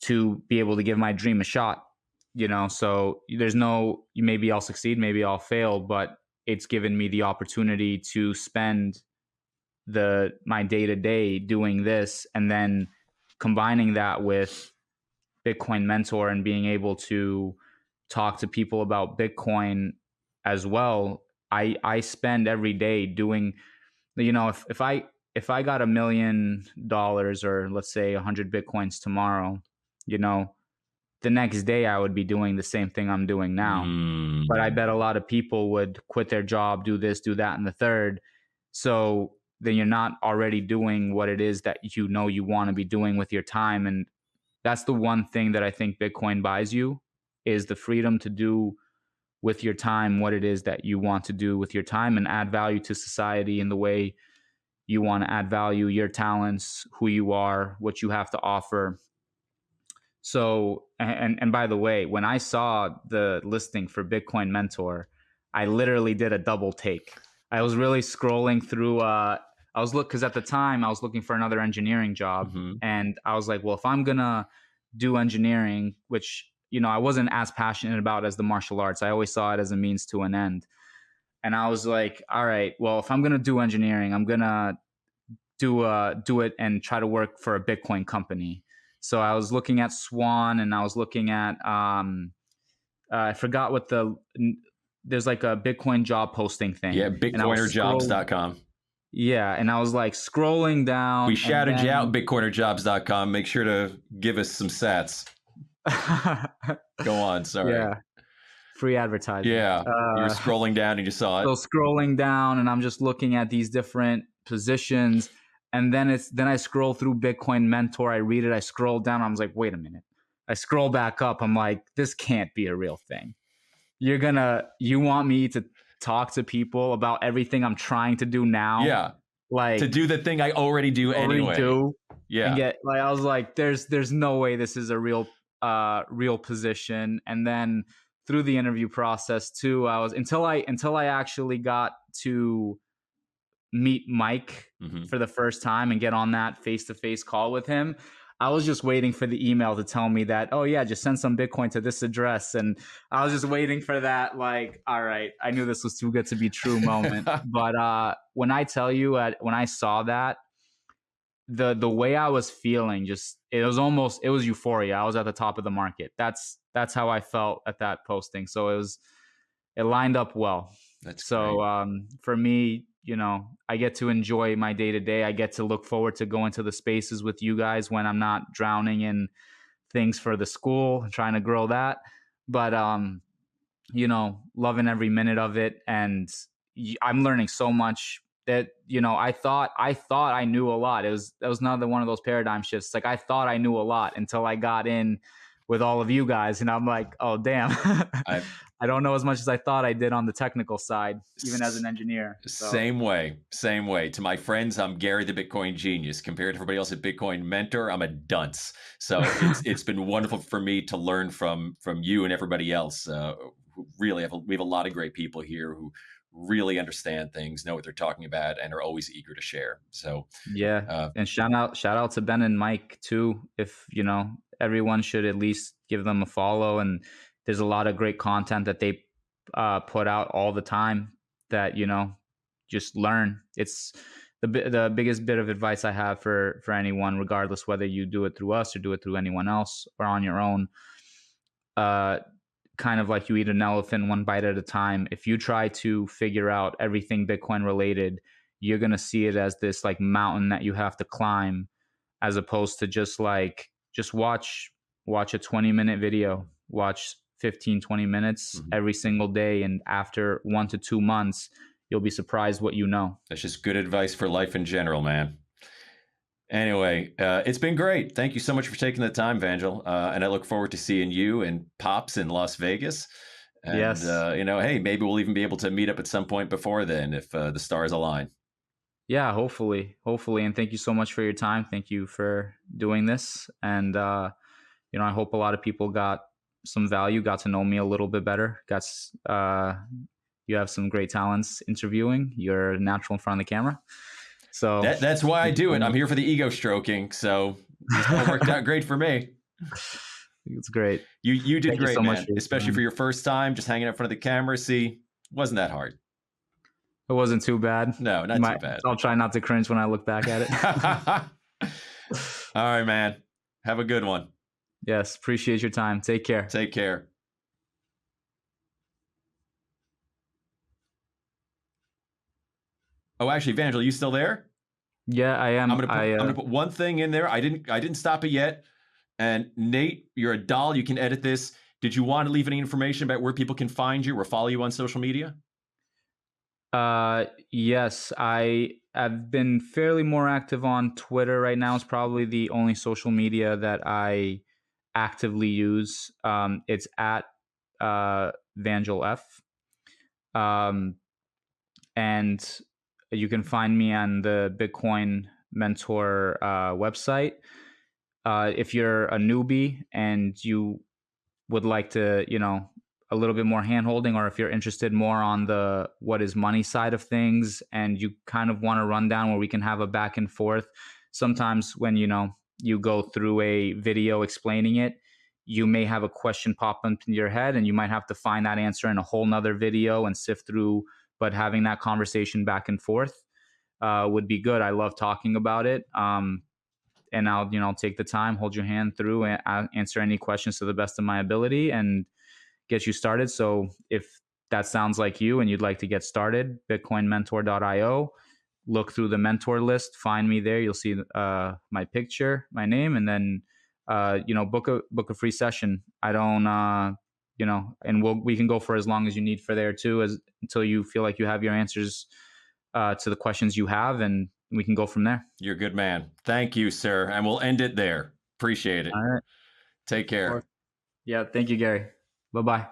to be able to give my dream a shot. So there's maybe I'll succeed, maybe I'll fail, but it's given me the opportunity to spend my day-to-day doing this, and then combining that with Bitcoin Mentor and being able to talk to people about Bitcoin as well. I spend every day doing, if I got $1 million, or let's say 100 Bitcoins tomorrow, the next day I would be doing the same thing I'm doing now. But I bet a lot of people would quit their job, do this, do that, and the third. So then you're not already doing what it is that you know you want to be doing with your time. And that's the one thing that I think Bitcoin buys you, is the freedom to do with your time what it is that you want to do with your time and add value to society in the way you want to add value, your talents, who you are, what you have to offer. So, and by the way, when I saw the listing for Bitcoin Mentor, I literally did a double take. I was really scrolling through. Because at the time I was looking for another engineering job, Mm-hmm. and I was like, well, if I'm gonna do engineering, which I wasn't as passionate about as the martial arts, I always saw it as a means to an end. And I was like, all right, well, if I'm gonna do engineering, I'm gonna do it and try to work for a Bitcoin company. So I was looking at Swan, and I was looking at I forgot what there's like a Bitcoin job posting thing. Yeah, And I was bitcoinerjobs.com. Yeah, and I was like scrolling down. We and shouted you out, bitcoinerjobs.com. Make sure to give us some sats. Go on, sorry. Yeah, free advertising. Yeah, you were scrolling down and you saw it. So scrolling down, and I'm just looking at these different positions, and then I scroll through Bitcoin Mentor. I read it. I scroll down. I was like, wait a minute. I scroll back up. I'm like, this can't be a real thing. You want me to talk to people about everything I'm trying to do now? Yeah, like to do the thing I already do anyway. Yeah, and get like, I was like, there's no way this is a real position. And then through the interview process too, I was until I actually got to meet Mike for the first time and get on that face-to-face call with him, I was just waiting for the email to tell me that, oh yeah, just send some Bitcoin to this address. And I was just waiting for that, like, all right, I knew this was too good to be true moment. But when I tell you, when I saw that, the way I was feeling, just it was euphoria. I was at the top of the market. That's how I felt at that posting. So it lined up well. That's so great. For me, I get to enjoy my day to day. I get to look forward to going to the spaces with you guys when I'm not drowning in things for the school, trying to grow that. But loving every minute of it, and I'm learning so much that I thought I knew a lot. That was another one of those paradigm shifts. Like, I thought I knew a lot until I got in with all of you guys, and I'm like, oh damn, I don't know as much as I thought I did on the technical side, even as an engineer. So. Same way. To my friends, I'm Gary the Bitcoin genius. Compared to everybody else at Bitcoin Mentor, I'm a dunce. So it's been wonderful for me to learn from you and everybody else. Who really we have a lot of great people here who really understand things, know what they're talking about, and are always eager to share. So yeah, and shout out to Ben and Mike too. If everyone should at least give them a follow, and there's a lot of great content that they put out all the time that just learn. It's the biggest bit of advice I have for anyone, regardless whether you do it through us or do it through anyone else or on your own. Kind of like you eat an elephant one bite at a time. If you try to figure out everything Bitcoin related, you're going to see it as this like mountain that you have to climb, as opposed to just watch a 20-minute video, watch 15-20 minutes every single day, and after 1 to 2 months you'll be surprised what you know. That's just good advice for life in general, man. Anyway, it's been great. Thank you so much for taking the time, Vangjel. And I look forward to seeing you and Pops in Las Vegas. And, yes. Hey, maybe we'll even be able to meet up at some point before then if the stars align. Yeah, hopefully. And thank you so much for your time. Thank you for doing this. And, I hope a lot of people got some value, got to know me a little bit better. You have some great talents interviewing. You're natural in front of the camera. So that's why I do it. I'm here for the ego stroking. So it worked out great for me. It's great. You did great, so man. Especially for your first time, just hanging out in front of the camera. See, wasn't that hard. It wasn't too bad. No, not too bad. I'll try not to cringe when I look back at it. All right, man. Have a good one. Yes. Appreciate your time. Take care. Take care. Oh, actually, Vangjel, you still there? Yeah, I am. I'm gonna put one thing in there. I didn't stop it yet. And Nate, you're a doll. You can edit this. Did you want to leave any information about where people can find you or follow you on social media? Yes, I I've been fairly more active on Twitter right now. It's probably the only social media that I actively use. It's at Vangjel F. Um, and you can find me on the Bitcoin Mentor website. If you're a newbie and you would like to, a little bit more handholding, or if you're interested more on the what is money side of things, and you kind of want a rundown where we can have a back and forth. Sometimes when you go through a video explaining it, you may have a question pop up in your head, and you might have to find that answer in a whole nother video and sift through. But having that conversation back and forth would be good. I love talking about it. And I'll take the time, hold your hand through, and answer any questions to the best of my ability, and get you started. So if that sounds like you and you'd like to get started, bitcoinmentor.io, look through the mentor list, find me there. You'll see my picture, my name, and then book a free session. I don't and we can go for as long as you need for there too, as until you feel like you have your answers to the questions you have, and we can go from there. You're a good man. Thank you, sir. And we'll end it there. Appreciate it. All right. Take care. Yeah. Thank you, Gary. Bye-bye.